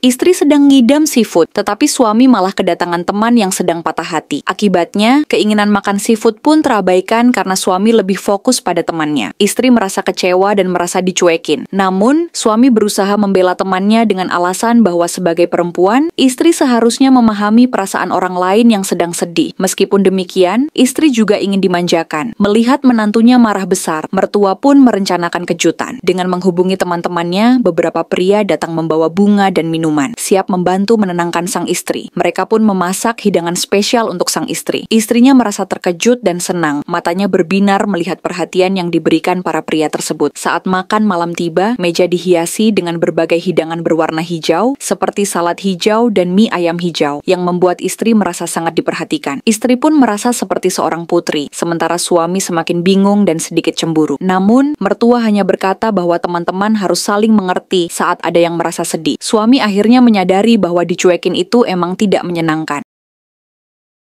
Istri sedang ngidam seafood, tetapi suami malah kedatangan teman yang sedang patah hati. Akibatnya, keinginan makan seafood pun terabaikan karena suami lebih fokus pada temannya. Istri merasa kecewa dan merasa dicuekin. Namun, suami berusaha membela temannya dengan alasan bahwa sebagai perempuan, istri seharusnya memahami perasaan orang lain yang sedang sedih. Meskipun demikian, istri juga ingin dimanjakan. Melihat menantunya marah besar, mertua pun merencanakan kejutan. Dengan menghubungi teman-temannya, beberapa pria datang membawa bunga dan minuman, siap membantu menenangkan sang istri. Mereka pun memasak hidangan spesial untuk sang istri. Istrinya merasa terkejut dan senang. Matanya berbinar melihat perhatian yang diberikan para pria tersebut. Saat makan malam tiba, meja dihiasi dengan berbagai hidangan berwarna hijau, seperti salad hijau dan mie ayam hijau, yang membuat istri merasa sangat diperhatikan. Istri pun merasa seperti seorang putri, sementara suami semakin bingung dan sedikit cemburu. Namun, mertua hanya berkata bahwa teman-teman harus saling mengerti saat ada yang merasa sedih. Suami akhirnya menyadari bahwa dicuekin itu emang tidak menyenangkan.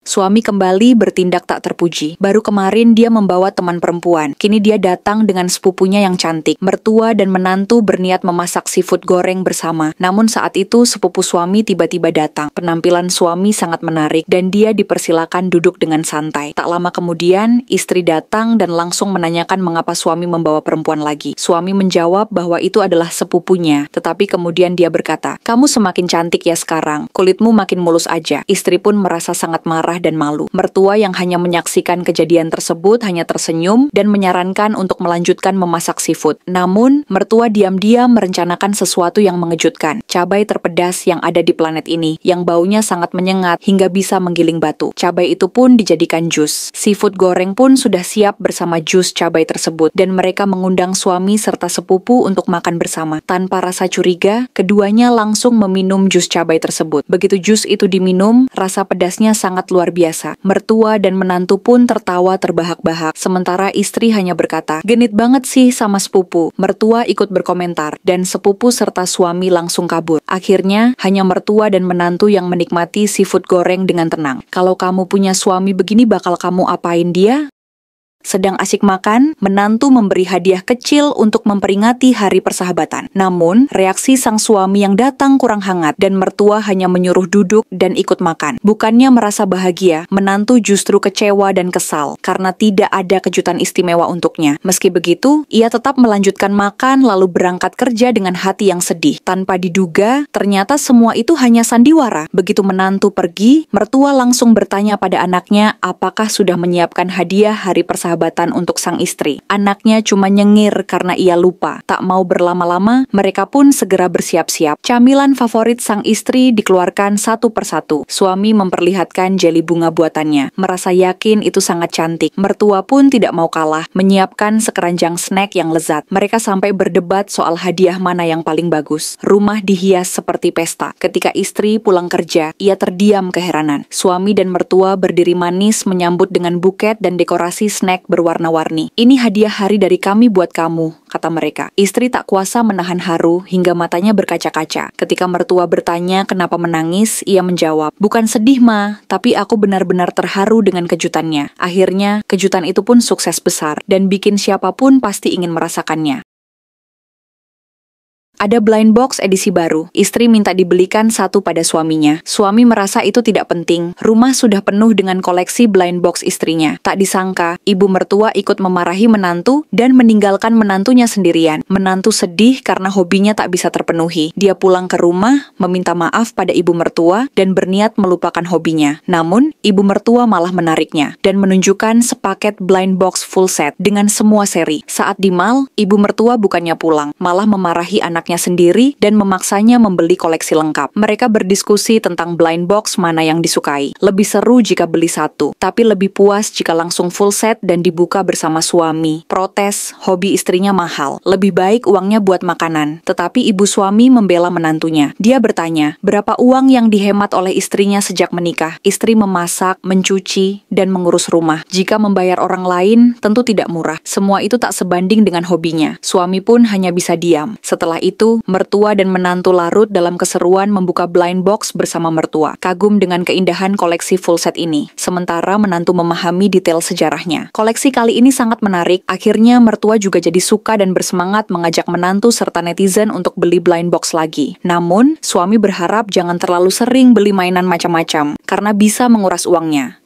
Suami kembali bertindak tak terpuji. Baru kemarin dia membawa teman perempuan. Kini dia datang dengan sepupunya yang cantik. Mertua dan menantu berniat memasak seafood goreng bersama. Namun saat itu sepupu suami tiba-tiba datang. Penampilan suami sangat menarik dan dia dipersilakan duduk dengan santai. Tak lama kemudian, istri datang dan langsung menanyakan mengapa suami membawa perempuan lagi. Suami menjawab bahwa itu adalah sepupunya. Tetapi kemudian dia berkata, "Kamu semakin cantik ya sekarang. Kulitmu makin mulus aja." Istri pun merasa sangat marah dan malu. Mertua yang hanya menyaksikan kejadian tersebut hanya tersenyum dan menyarankan untuk melanjutkan memasak seafood. Namun, mertua diam-diam merencanakan sesuatu yang mengejutkan. Cabai terpedas yang ada di planet ini, yang baunya sangat menyengat hingga bisa menggiling batu. Cabai itu pun dijadikan jus. Seafood goreng pun sudah siap bersama jus cabai tersebut, dan mereka mengundang suami serta sepupu untuk makan bersama. Tanpa rasa curiga, keduanya langsung meminum jus cabai tersebut. Begitu jus itu diminum, rasa pedasnya sangat luar biasa. Mertua dan menantu pun tertawa terbahak-bahak, sementara istri hanya berkata, "Genit banget sih sama sepupu." Mertua ikut berkomentar, dan sepupu serta suami langsung kabur. Akhirnya, hanya mertua dan menantu yang menikmati seafood goreng dengan tenang. Kalau kamu punya suami begini, bakal kamu apain dia? Sedang asik makan, menantu memberi hadiah kecil untuk memperingati hari persahabatan. Namun, reaksi sang suami yang datang kurang hangat dan mertua hanya menyuruh duduk dan ikut makan. Bukannya merasa bahagia, menantu justru kecewa dan kesal karena tidak ada kejutan istimewa untuknya. Meski begitu, ia tetap melanjutkan makan lalu berangkat kerja dengan hati yang sedih. Tanpa diduga, ternyata semua itu hanya sandiwara. Begitu menantu pergi, mertua langsung bertanya pada anaknya apakah sudah menyiapkan hadiah hari persahabatan untuk sang istri. Anaknya cuma nyengir karena ia lupa. Tak mau berlama-lama, mereka pun segera bersiap-siap. Camilan favorit sang istri dikeluarkan satu persatu. Suami memperlihatkan jeli bunga buatannya. Merasa yakin itu sangat cantik. Mertua pun tidak mau kalah, menyiapkan sekeranjang snack yang lezat. Mereka sampai berdebat soal hadiah mana yang paling bagus. Rumah dihias seperti pesta. Ketika istri pulang kerja, ia terdiam keheranan. Suami dan mertua berdiri manis menyambut dengan buket dan dekorasi snack berwarna-warni. "Ini hadiah hari dari kami buat kamu," kata mereka. Istri tak kuasa menahan haru hingga matanya berkaca-kaca. Ketika mertua bertanya kenapa menangis, ia menjawab, "Bukan sedih, Ma, tapi aku benar-benar terharu dengan kejutannya." Akhirnya, kejutan itu pun sukses besar dan bikin siapapun pasti ingin merasakannya. Ada blind box edisi baru. Istri minta dibelikan satu pada suaminya. Suami merasa itu tidak penting. Rumah sudah penuh dengan koleksi blind box istrinya. Tak disangka, ibu mertua ikut memarahi menantu dan meninggalkan menantunya sendirian. Menantu sedih karena hobinya tak bisa terpenuhi. Dia pulang ke rumah, meminta maaf pada ibu mertua dan berniat melupakan hobinya. Namun, ibu mertua malah menariknya dan menunjukkan sepaket blind box full set dengan semua seri. Saat di mall, ibu mertua bukannya pulang, malah memarahi anaknya sendiri dan memaksanya membeli koleksi lengkap. Mereka berdiskusi tentang blind box mana yang disukai. Lebih seru jika beli satu, tapi lebih puas jika langsung full set dan dibuka bersama suami. Protes, hobi istrinya mahal. Lebih baik uangnya buat makanan. Tetapi ibu suami membela menantunya. Dia bertanya, berapa uang yang dihemat oleh istrinya sejak menikah? Istri memasak, mencuci, dan mengurus rumah. Jika membayar orang lain, tentu tidak murah. Semua itu tak sebanding dengan hobinya. Suami pun hanya bisa diam. Setelah itu, itu, mertua dan menantu larut dalam keseruan membuka blind box bersama mertua, kagum dengan keindahan koleksi full set ini. Sementara menantu memahami detail sejarahnya. Koleksi kali ini sangat menarik, akhirnya mertua juga jadi suka dan bersemangat mengajak menantu serta netizen untuk beli blind box lagi. Namun, suami berharap jangan terlalu sering beli mainan macam-macam, karena bisa menguras uangnya.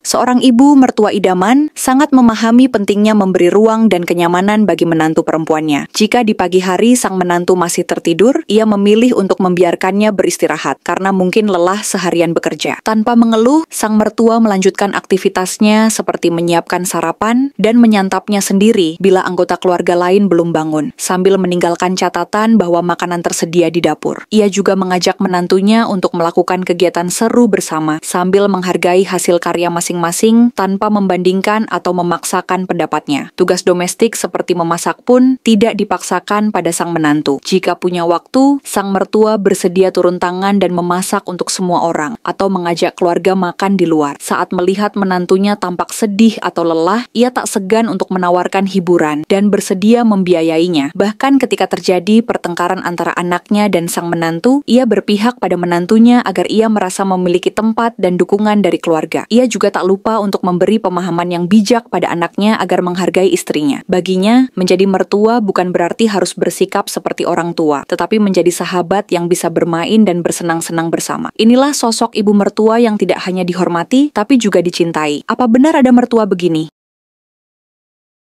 Seorang ibu mertua idaman sangat memahami pentingnya memberi ruang dan kenyamanan bagi menantu perempuannya. Jika di pagi hari sang menantu masih tertidur, ia memilih untuk membiarkannya beristirahat karena mungkin lelah seharian bekerja. Tanpa mengeluh, sang mertua melanjutkan aktivitasnya seperti menyiapkan sarapan dan menyantapnya sendiri bila anggota keluarga lain belum bangun, sambil meninggalkan catatan bahwa makanan tersedia di dapur. Ia juga mengajak menantunya untuk melakukan kegiatan seru bersama sambil menghargai hasil karya masing-masing tanpa membandingkan atau memaksakan pendapatnya. Tugas domestik seperti memasak pun tidak dipaksakan pada sang menantu. Jika punya waktu, sang mertua bersedia turun tangan dan memasak untuk semua orang atau mengajak keluarga makan di luar. Saat melihat menantunya tampak sedih atau lelah, ia tak segan untuk menawarkan hiburan dan bersedia membiayainya. Bahkan ketika terjadi pertengkaran antara anaknya dan sang menantu, ia berpihak pada menantunya agar ia merasa memiliki tempat dan dukungan dari keluarga. Ia juga tak lupa untuk memberi pemahaman yang bijak pada anaknya agar menghargai istrinya. Baginya, menjadi mertua bukan berarti harus bersikap seperti orang tua, tetapi menjadi sahabat yang bisa bermain dan bersenang-senang bersama. Inilah sosok ibu mertua yang tidak hanya dihormati, tapi juga dicintai. Apa benar ada mertua begini?